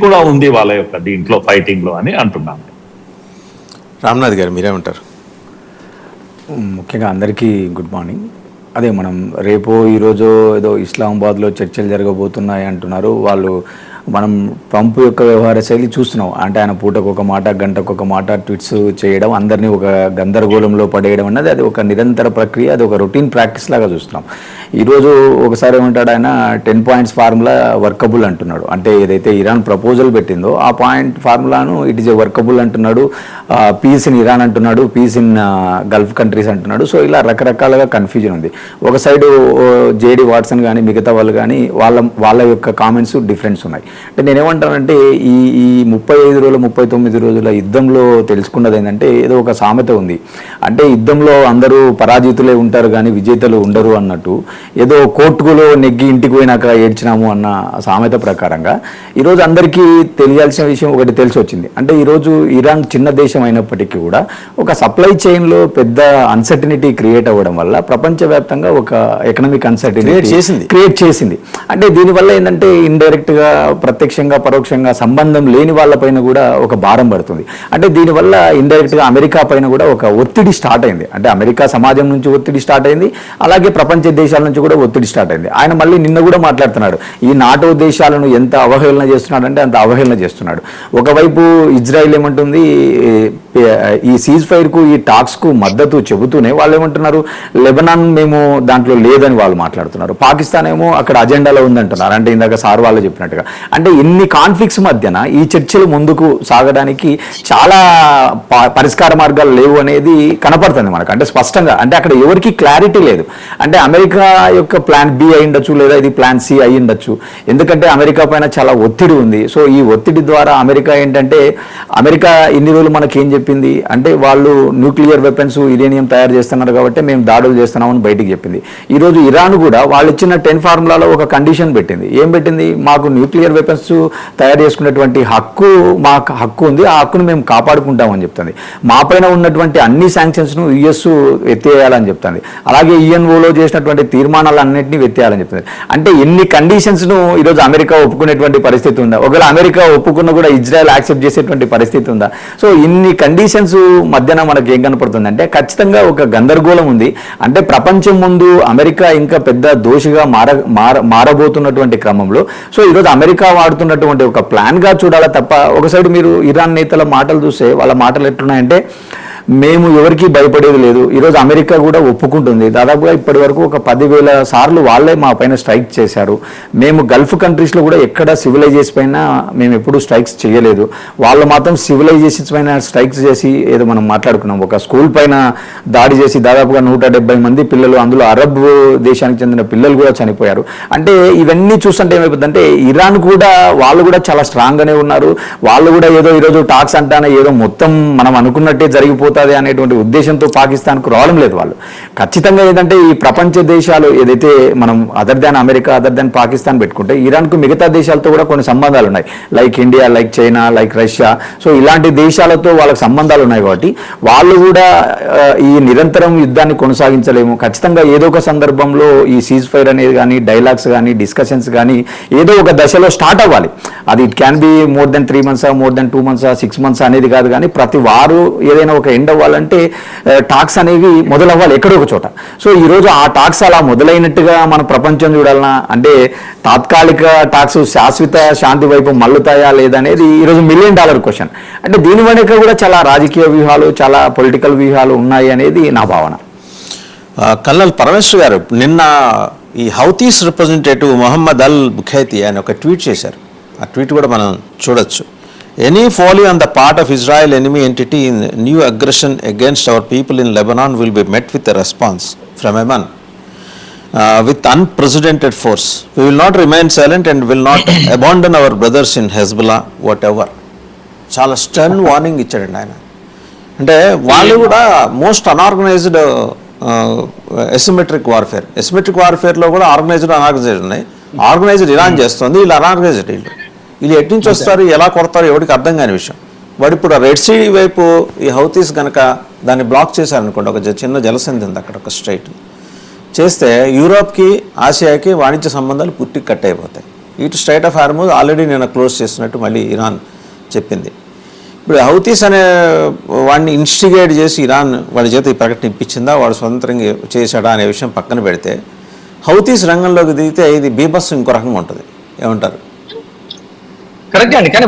కూడా ఉంది వాళ్ళ యొక్క దీంట్లో ఫైటింగ్లో అని అంటున్నాను. రామ్నాథ్ గారు మీరేమంటారు? ముఖ్యంగా అందరికీ గుడ్ మార్నింగ్. అదే మనం రేపో ఈరోజు ఏదో ఇస్లామాబాద్లో చర్చలు జరగబోతున్నాయి అంటున్నారు వాళ్ళు. మనం ట్రంప్ యొక్క వ్యవహార శైలి చూస్తున్నాం. అంటే ఆయన పూటకు ఒక మాట గంటకు ఒక మాట ట్వీట్స్ చేయడం, అందరినీ ఒక గందరగోళంలో పడేయడం అన్నది అది ఒక నిరంతర ప్రక్రియ, అది ఒక రొటీన్ ప్రాక్టీస్ లాగా చూస్తున్నాం. ఈరోజు ఒకసారి ఏమంటాడు ఆయన 10 పాయింట్స్ ఫార్ములా వర్కబుల్ అంటున్నాడు. అంటే ఏదైతే ఇరాన్ ప్రపోజల్ పెట్టిందో ఆ పాయింట్ ఫార్ములాను ఇట్ ఈస్ ఏ వర్కబుల్ అంటున్నాడు. పీస్ ఇన్ ఇరాన్ అంటున్నాడు, పీస్ ఇన్ గల్ఫ్ కంట్రీస్ అంటున్నాడు. సో ఇలా రకరకాలుగా కన్ఫ్యూజన్ ఉంది. ఒక సైడు జేడి వాట్సన్ కానీ మిగతా వాళ్ళు కానీ వాళ్ళ యొక్క కామెంట్స్ డిఫరెన్స్ ఉన్నాయి. అంటే నేనేమంటానంటే ఈ 35 రోజులు 39 రోజుల యుద్ధంలో తెలుసుకున్నది ఏంటంటే ఏదో ఒక సామెత ఉంది. అంటే యుద్ధంలో అందరూ పరాజితులే ఉంటారు కానీ విజేతలు ఉండరు అన్నట్టు, ఏదో కోర్టులో నెగ్గి ఇంటికి పోయినాక ఏడ్చినాము అన్న సామెత ప్రకారంగా ఈరోజు అందరికీ తెలియాల్సిన విషయం ఒకటి తెలిసి వచ్చింది. అంటే ఈరోజు ఇరాన్ చిన్న దేశం అయినప్పటికీ కూడా ఒక సప్లై చైన్లో పెద్ద అన్సర్టినిటీ క్రియేట్ అవ్వడం వల్ల ప్రపంచవ్యాప్తంగా ఒక ఎకనామిక్ అన్సర్టినిటీ క్రియేట్ చేసింది. అంటే దీనివల్ల ఏంటంటే ఇండైరెక్ట్గా ప్రత్యక్షంగా పరోక్షంగా సంబంధం లేని వాళ్ళపైన కూడా ఒక భారం పడుతుంది. అంటే దీనివల్ల ఇండైరెక్ట్గా అమెరికా పైన కూడా ఒక ఒత్తిడి స్టార్ట్ అయింది. అంటే అమెరికా సమాజం నుంచి ఒత్తిడి స్టార్ట్ అయింది, అలాగే ప్రపంచ దేశాల నుంచి కూడా ఒత్తిడి స్టార్ట్ అయింది. ఆయన మళ్ళీ నిన్న కూడా మాట్లాడుతున్నాడు, ఈ నాటో దేశాలను ఎంత అవహేళన చేస్తున్నాడు అంటే అంత అవహేళన చేస్తున్నాడు. ఒకవైపు ఇజ్రాయిల్ ఏమంటుంది, ఈ సీజ్ ఫైర్కు ఈ టాక్స్కు మద్దతు చెబుతూనే వాళ్ళు ఏమంటున్నారు, లెబనాన్ మేము దాంట్లో లేదని వాళ్ళు మాట్లాడుతున్నారు. పాకిస్తాన్ ఏమో అక్కడ అజెండాలో ఉందంటున్నారు. అంటే ఇందాక సార్ వాళ్ళు చెప్పినట్టుగా అంటే ఎన్ని కాన్ఫ్లిక్ట్స్ మధ్యన ఈ చర్చలు ముందుకు సాగడానికి చాలా పరిష్కార మార్గాలు లేవు అనేది కనపడుతుంది మనకు. అంటే స్పష్టంగా అంటే అక్కడ ఎవరికి క్లారిటీ లేదు. అంటే అమెరికా యొక్క ప్లాన్ బి అయి ఉండొచ్చు, లేదా ఇది ప్లాన్ సి అయి ఉండొచ్చు. ఎందుకంటే అమెరికా పైన చాలా ఒత్తిడి ఉంది. సో ఈ ఒత్తిడి ద్వారా అమెరికా ఏంటంటే, అమెరికా ఇన్ని రోజులు మనకేం చెప్పింది అంటే వాళ్ళు న్యూక్లియర్ వెపన్స్ యురేనియం తయారు చేస్తున్నారు కాబట్టి మేము దాడులు చేస్తున్నామని బయటికి చెప్పింది. ఈరోజు ఇరాన్ కూడా వాళ్ళు ఇచ్చిన 10 ఫార్ములాలో ఒక కండిషన్ పెట్టింది. ఏం పెట్టింది, మాకు న్యూక్లియర్ వెపన్స్ తయారు చేసుకునేటువంటి మాకు హక్కు ఉంది, ఆ హక్కును మేము కాపాడుకుంటామని చెప్తుంది. మా పైన ఉన్నటువంటి అన్ని శాంక్షన్స్ను యుఎస్ ఎత్తేయాలని చెప్తుంది. అలాగే యుఎన్ఓలో చేసినటువంటి తీర్మానాలన్నింటినీ ఎత్తేయాలని చెప్తుంది. అంటే ఎన్ని కండిషన్స్ను ఈరోజు అమెరికా ఒప్పుకునేటువంటి పరిస్థితి ఉందా? ఒకవేళ అమెరికా ఒప్పుకున్న కూడా ఇజ్రాయెల్ యాక్సెప్ట్ చేసేటువంటి పరిస్థితి ఉందా? సో ఇన్ని కండిషన్స్ మధ్యన మనకు ఏం కనపడుతుంది అంటే ఖచ్చితంగా ఒక గందరగోళం ఉంది. అంటే ప్రపంచం ముందు అమెరికా ఇంకా పెద్ద దోషిగా మారబోతున్నటువంటి క్రమంలో సో ఈరోజు అమెరికా వాడుతున్నటువంటి ఒక ప్లాన్గా చూడాలి తప్ప, ఒక సైడ్ మీరు ఇరాన్ నేతల మాటలు చూస్తే వాళ్ళ మాటలు ఎట్లున్నాయంటే మేము ఎవరికి భయపడేది లేదు. ఈరోజు అమెరికా కూడా ఒప్పుకుంటుంది. దాదాపుగా ఇప్పటి వరకు ఒక 10,000 సార్లు వాళ్ళే మా పైన స్ట్రైక్ చేశారు. మేము గల్ఫ్ కంట్రీస్లో కూడా ఎక్కడ సివిలైజేషన్ పైన మేము ఎప్పుడూ స్ట్రైక్స్ చేయలేదు. వాళ్ళు మాత్రం సివిలైజేషన్స్ పైన స్ట్రైక్స్ చేసి ఏదో మనం మాట్లాడుకున్నాం, ఒక స్కూల్ పైన దాడి చేసి దాదాపుగా 170 మంది పిల్లలు, అందులో అరబ్ దేశానికి చెందిన పిల్లలు కూడా చనిపోయారు. అంటే ఇవన్నీ చూస్తుంటే ఏమైపోతుందంటే ఇరాన్ కూడా వాళ్ళు కూడా చాలా స్ట్రాంగ్గానే ఉన్నారు. వాళ్ళు కూడా ఏదో ఈరోజు టాక్స్ అంటానే ఏదో మొత్తం మనం అనుకున్నట్టే జరిగిపోతుంది అనేటువంటి ఉద్దేశంతో పాకిస్తాన్కు రావడం లేదు. వాళ్ళు ఖచ్చితంగా ఏంటంటే ఈ ప్రపంచ దేశాలు ఏదైతే మనం other than America, other than Pakistan పెట్టుకుంటే ఇరాన్కు మిగతా దేశాలతో కూడా కొన్ని సంబంధాలు ఉన్నాయి. Like India, like China, like Russia. So ఇలాంటి దేశాలతో వాళ్ళకి సంబంధాలు ఉన్నాయి కాబట్టి వాళ్ళు కూడా ఈ నిరంతరం యుద్ధాన్ని కొనసాగించలేము. ఖచ్చితంగా ఏదో ఒక సందర్భంలో ఈ సీజ్ ఫైర్ అనేది కానీ, డైలాగ్స్ కానీ, డిస్కషన్స్ కానీ ఏదో ఒక దశలో స్టార్ట్ అవ్వాలి. అది it can be more than 3 months, more than 2 months, 6 months అనేది కాదు. కానీ ప్రతి వారు ఏదైనా ఒక ఎండ్ అవ్వాలంటే టాక్స్ అనేవి మొదలవ్వాలి ఎక్కడో ఒక చోట. సో ఈరోజు ఆ టాక్స్ అలా మొదలైనట్టుగా మన ప్రపంచం చూడాలన్నా అంటే తాత్కాలిక టాక్స్ శాశ్వత శాంతి వైపు మల్లుతాయా లేదనేది ఈరోజు $1 million క్వశ్చన్. అంటే దీని వెనుక కూడా చాలా రాజకీయ వ్యూహాలు, చాలా పొలిటికల్ వ్యూహాలు ఉన్నాయి అనేది నా భావన. కల్నల్ పరమేశ్వర్ గారు, నిన్న ఈ హౌతీస్ రిప్రజెంటేటివ్ మొహమ్మద్ అల్ బుఖైతి ఆయన ఒక ట్వీట్ చేశారు. ఆ ట్వీట్ కూడా మనం చూడొచ్చు. Any folly on the part of Israel enemy entity in new aggression against our people in Lebanon will be met with a response from Yemen with unprecedented force. We will not remain silent and will not abandon our brothers in Hezbollah whatever. చాలా stern warning ఇచ్చాడండి ఆయన. అంటే వాళ్ళు కూడా most unorganised asymmetric వార్ఫేర్లో కూడా organised unorganised ఉన్నాయి. Organised Iran చేస్తుంది, వీళ్ళు అన్ఆర్గనైజ్డ్. వీళ్ళు ఎటు నుంచి వస్తారు, ఎలా కొడతారు ఎవరికి అర్థం కాని విషయం. వాడు ఇప్పుడు రెడ్ సీ వైపు ఈ హౌతీస్ కనుక దాన్ని బ్లాక్ చేశారనుకోండి, ఒక చిన్న జలసంధి ఉంది అక్కడ, ఒక స్ట్రైట్ చేస్తే యూరోప్కి, ఆసియాకి వాణిజ్య సంబంధాలు పూర్తిగా కట్ అయిపోతాయి. ఇటు స్ట్రైట్ ఆఫ్ హార్మూజ్ ఆల్రెడీ నేను క్లోజ్ చేసినట్టు మళ్ళీ ఇరాన్ చెప్పింది. ఇప్పుడు హౌతీస్ అనే వాడిని ఇన్స్టిగేట్ చేసి ఇరాన్ వాడి చేత ఈ ప్రకటన ఇప్పించిందా, వాడు స్వతంత్రంగా చేశాడా అనే విషయం పక్కన పెడితే హౌతీస్ రంగంలోకి దిగితే ఇది బీభత్సం ఇంకో రకంగా ఉంటుంది. ఏమంటారు? కరెక్ట్ అండి. కానీ